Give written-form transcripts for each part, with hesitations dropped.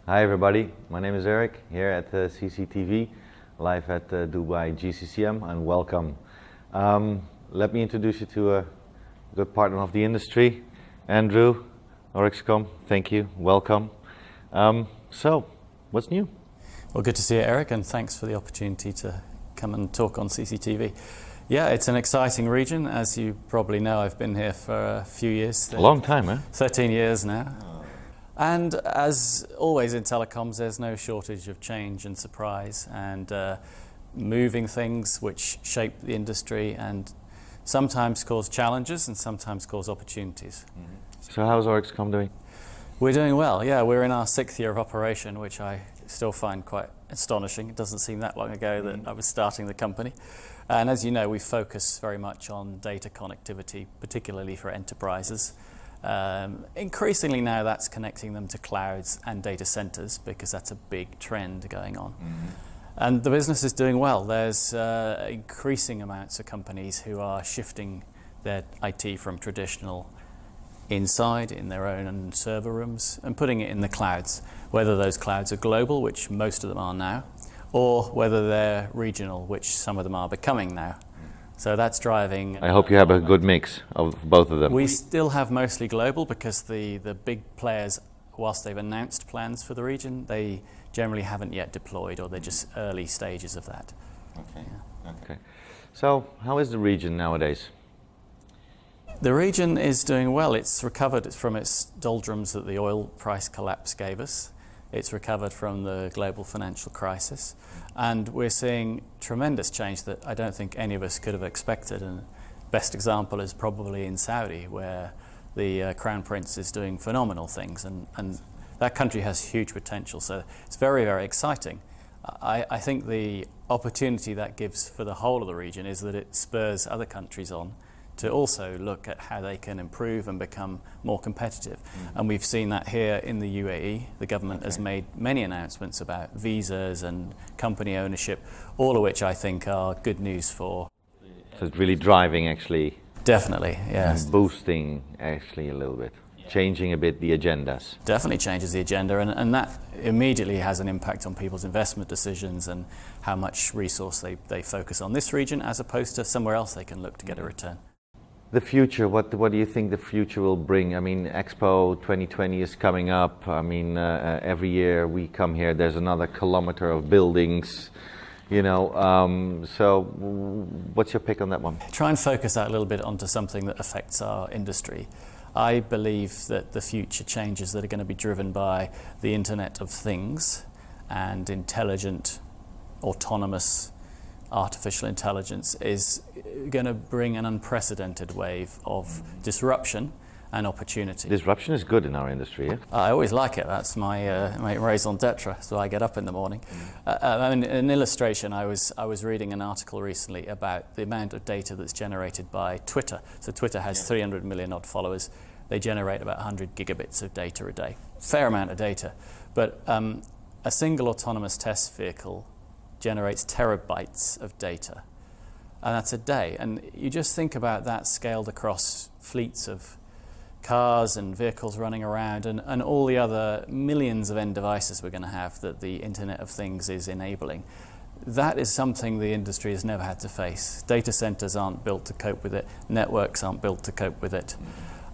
Hi everybody, my name is Eric, here at CCTV, live at Dubai GCCM, and welcome. Let me introduce you to a good partner of the industry, Andrew, Orixcom. Thank you, welcome. So, what's new? Well, good to see you, Eric, and thanks for the opportunity to come and talk on CCTV. Yeah, it's an exciting region. As you probably know, I've been here for a few years. A long time, eh? 13 years now. And as always in telecoms, there's no shortage of change and surprise and moving things which shape the industry and sometimes cause challenges and sometimes cause opportunities. Mm-hmm. So how's Orixcom doing? We're doing well, yeah. We're in our 6th year of operation, which I still find quite astonishing. It doesn't seem that long ago that I was starting the company. And as you know, we focus very much on data connectivity, particularly for enterprises. Increasingly now that's connecting them to clouds and data centers because that's a big trend going on. Mm-hmm. And the business is doing well. There's increasing amounts of companies who are shifting their IT from traditional inside in their own server rooms and putting it in the clouds, whether those clouds are global, which most of them are now, or whether they're regional, which some of them are becoming now. So that's driving... I hope you have a good mix of both of them. We still have mostly global because the big players, whilst they've announced plans for the region, they generally haven't yet deployed, or they're just early stages of that. Okay. Yeah. Okay. So how is the region nowadays? The region is doing well. It's recovered from its doldrums that the oil price collapse gave us. It's recovered from the global financial crisis. And we're seeing tremendous change that I don't think any of us could have expected. And best example is probably in Saudi, where the Crown Prince is doing phenomenal things. And that country has huge potential. So it's very, very exciting. I think the opportunity that gives for the whole of the region is that it spurs other countries on to also look at how they can improve and become more competitive. Mm-hmm. And we've seen that here in the UAE. The government has made many announcements about visas and company ownership, all of which I think are good news for... So it's really driving actually... Definitely, yes. And boosting actually a little bit, changing a bit the agendas. Definitely changes the agenda, and that immediately has an impact on people's investment decisions and how much resource they focus on this region as opposed to somewhere else they can look to get a return. The future, what do you think the future will bring? I mean, Expo 2020 is coming up. I mean, every year we come here, there's another kilometer of buildings, you know. So what's your pick on that one? Try and focus that a little bit onto something that affects our industry. I believe that the future changes that are going to be driven by the Internet of Things and intelligent, autonomous artificial intelligence is going to bring an unprecedented wave of disruption and opportunity. Disruption is good in our industry, yeah? I always like it. That's my raison d'etre, so I get up in the morning. An illustration, I was reading an article recently about the amount of data that's generated by Twitter. So Twitter has 300 million odd followers. They generate about 100 gigabits of data a day. Fair amount of data. But a single autonomous test vehicle generates terabytes of data, and that's a day. And you just think about that scaled across fleets of cars and vehicles running around and all the other millions of end devices we're going to have that the Internet of Things is enabling. That is something the industry has never had to face. Data centers aren't built to cope with it. Networks aren't built to cope with it.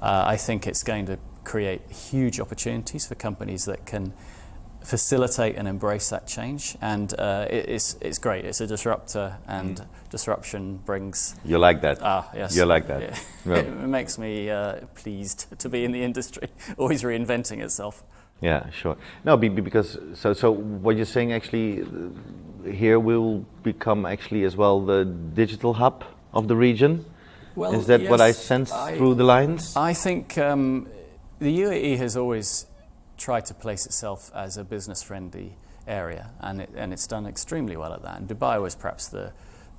I think it's going to create huge opportunities for companies that can facilitate and embrace that change, and it's great. It's a disruptor, and disruption brings... You like that? Yes. You like that? Yeah. Well. It makes me pleased to be in the industry, always reinventing itself. Yeah, sure. No, because so what you're saying actually here will become actually as well the digital hub of the region. Well, is that yes, what I sense through the lines? I think the UAE has always tried to place itself as a business-friendly area, and it's done extremely well at that. And Dubai was perhaps the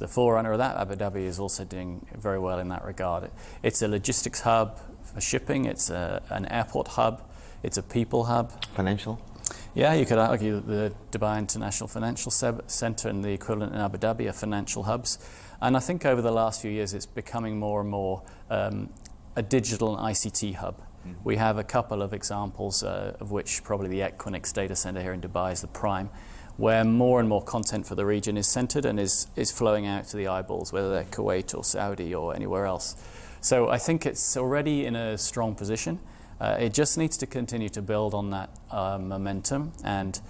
forerunner of that. Abu Dhabi is also doing very well in that regard. It's a logistics hub for shipping. It's an airport hub. It's a people hub. Financial? Yeah, you could argue that the Dubai International Financial Centre and the equivalent in Abu Dhabi are financial hubs. And I think over the last few years it's becoming more and more a digital and ICT hub. We have a couple of examples, of which probably the Equinix data center here in Dubai is the prime, where more and more content for the region is centered and is flowing out to the eyeballs, whether they're Kuwait or Saudi or anywhere else. So I think it's already in a strong position. It just needs to continue to build on that momentum and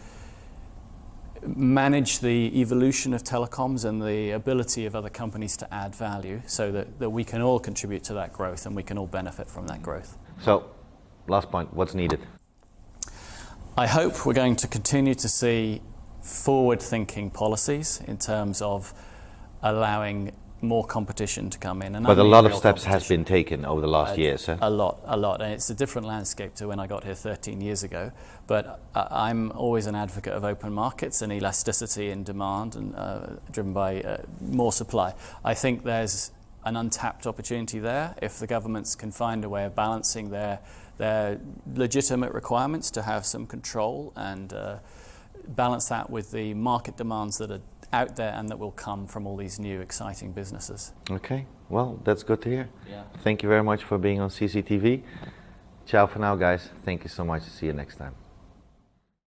manage the evolution of telecoms and the ability of other companies to add value so that we can all contribute to that growth and we can all benefit from that growth. So, last point, what's needed? I hope we're going to continue to see forward-thinking policies in terms of allowing more competition to come in. And but a lot of steps has been taken over the last years. A lot. And it's a different landscape to when I got here 13 years ago. But I'm always an advocate of open markets and elasticity in demand and driven by more supply. I think there's an untapped opportunity there if the governments can find a way of balancing their legitimate requirements to have some control and balance that with the market demands that are out there and that will come from all these new exciting businesses. Okay, well, that's good to hear. Yeah. Thank you very much for being on CCTV. Ciao for now, guys. Thank you so much. See you next time.